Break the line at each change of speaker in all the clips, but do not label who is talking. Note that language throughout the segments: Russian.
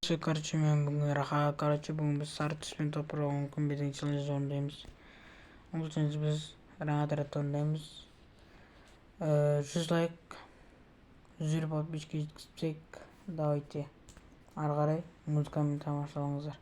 Короче, мен бүгін раха. Короче, бүгін біз сары түс пен топырақ күнбеден челлендж орындаймыз. Бұл челлендж біз раңатырат орындаймыз. 100 лайк, 100 подписчика жеткізсек, давайте ары қарай музыкамен тамашалаңыздар.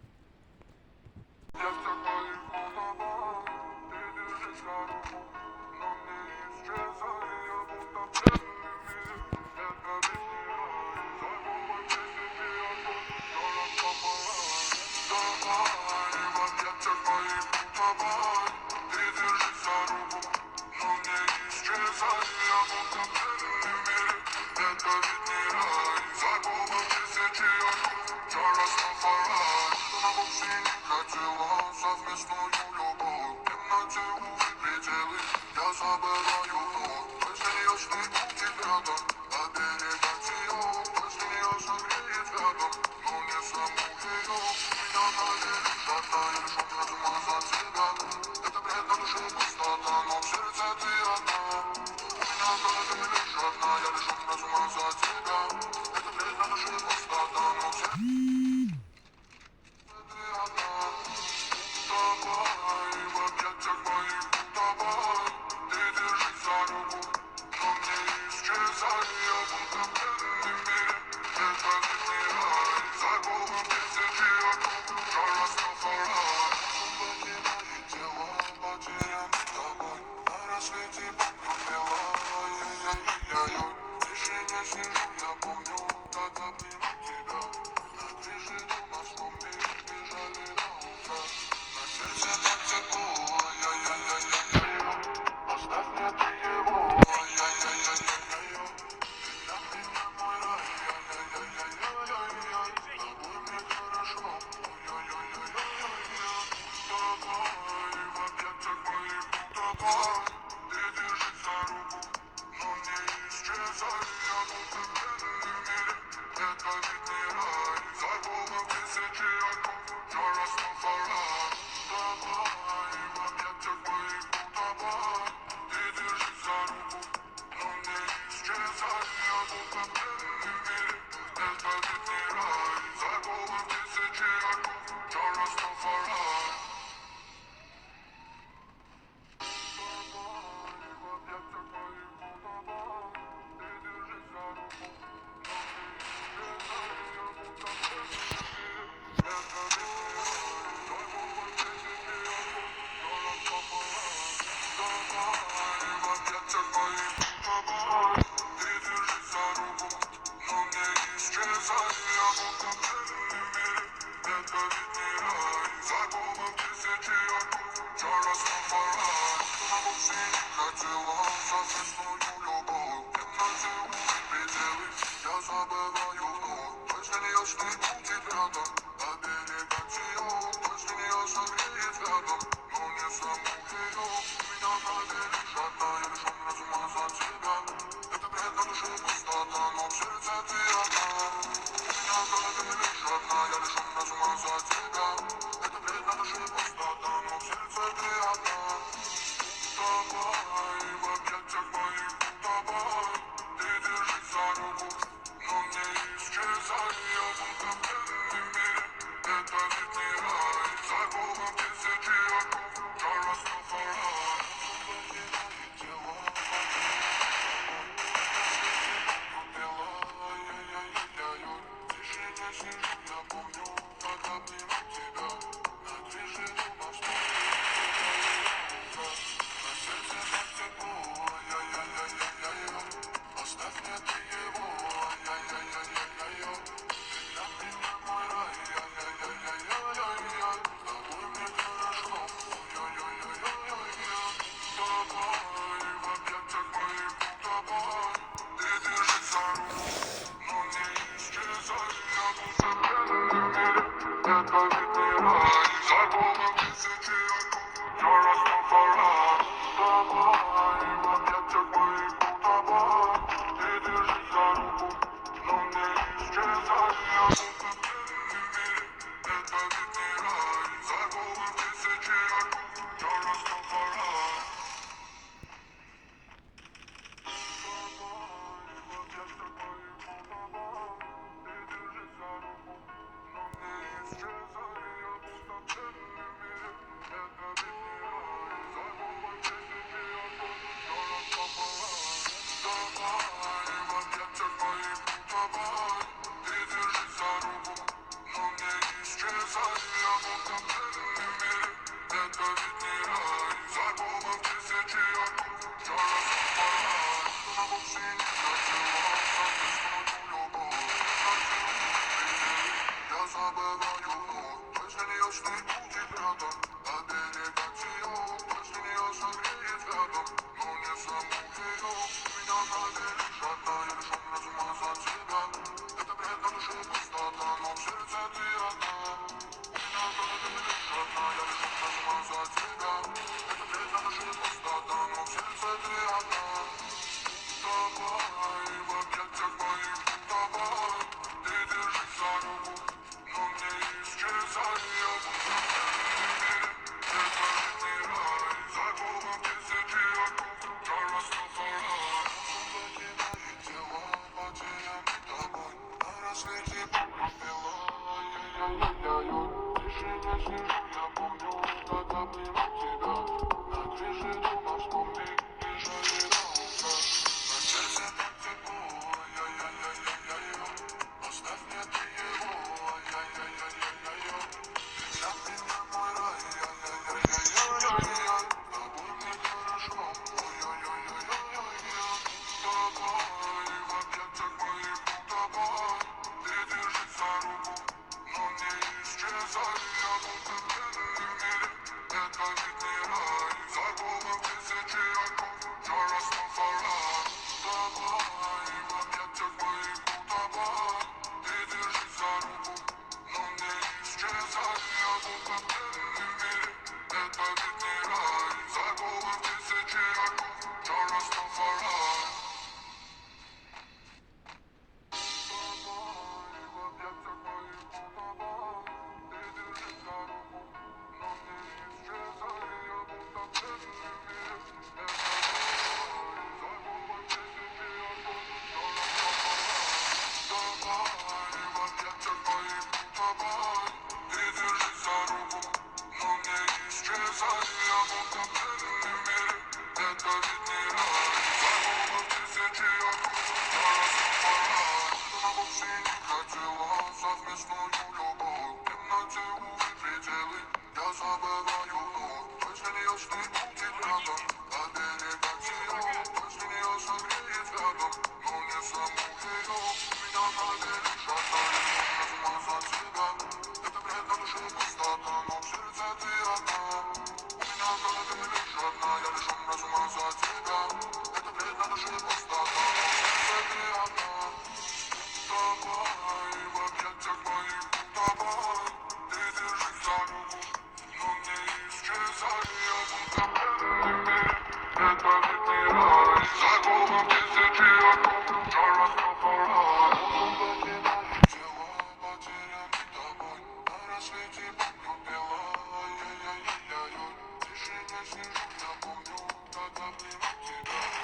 забываю вновь. Последний будет рядом, а берега тек. Если не согреет рядом, но не саму ее. Меня наберешь одна, я лишен разума за тебя. Это бред на душе пустота, но в сердце ты одна. Меня наберешь одна, я лишен разума за тебя. Это бред на душе пустота, но в сердце ты одна. Давай в объятиях моих, давай. Ты держись за руку, но не исчезай. Я буду в этом мире, это ведь не рай. За Богом тысячи оков, я Растафарай. Покидаю тела, потеряны тобой. На рассвете пела, ай-яй-яй-яй-яй. В тишине сижу, я помню, как обнимал тебя. На крыше дома вспомни, бежали на утро. На сердце так тепло, ай-яй-яй-яй-яй-яй. Оставь мне ты его, ай-яй-яй-яй-яй-яй. Ты для меня мой рай, ай-яй-яй-яй-яй-яй. С тобой мне хорошо, ой-ой-ой-ой-ой-ой. Давай в объятиях моих, давай. Ты держись за руку, но не исчезай. Я будто в бедном мире, это ведь не рай. За Богом тысячи оков, я Растафарай. Давай в объятиях моих, давай. Ты держись за руку, но не исчезай. Я будто в бедном мире, это ведь не рай. За Богом тысячи оков, я Растафарай. Давай в объятиях моих, давай. Ты держись за руку, но не исчезай. Я будто в бедном мире, это не рай. За Богом тысячи оков, я Растафарай. Давай в объятиях моих, давай. Ты держись за руку, но не исчезай. Я будто в бедном мире, это ведь не рай. За Богом тысячи оков, я Растафарай. Она вовсе не хотела совместную любовь. В темноте увидь пределы, я забываю вновь. Последний ясный будет рядом, а берега тек. Последний согреет рядом, но не саму ее. Меня наберешь одна, я лишен разума за тебя. Это бред на душе пустота, но в сердце ты одна. Меня наберешь одна, я лишен разума за тебя. Это бред на душе пустота, но в сердце ты одна. Давай в объятиях моих, давай. Ты держись за руку, но не исчезай. Я будто в бедном мире, это ведь не рай. За Богом тысячи оков, я Растафарай. Покидаю тела, потеряны тобой. На рассвете помню пела, ай-яй-яй-яй-яй. В тишине сижу, я помню, как обнимал тебя.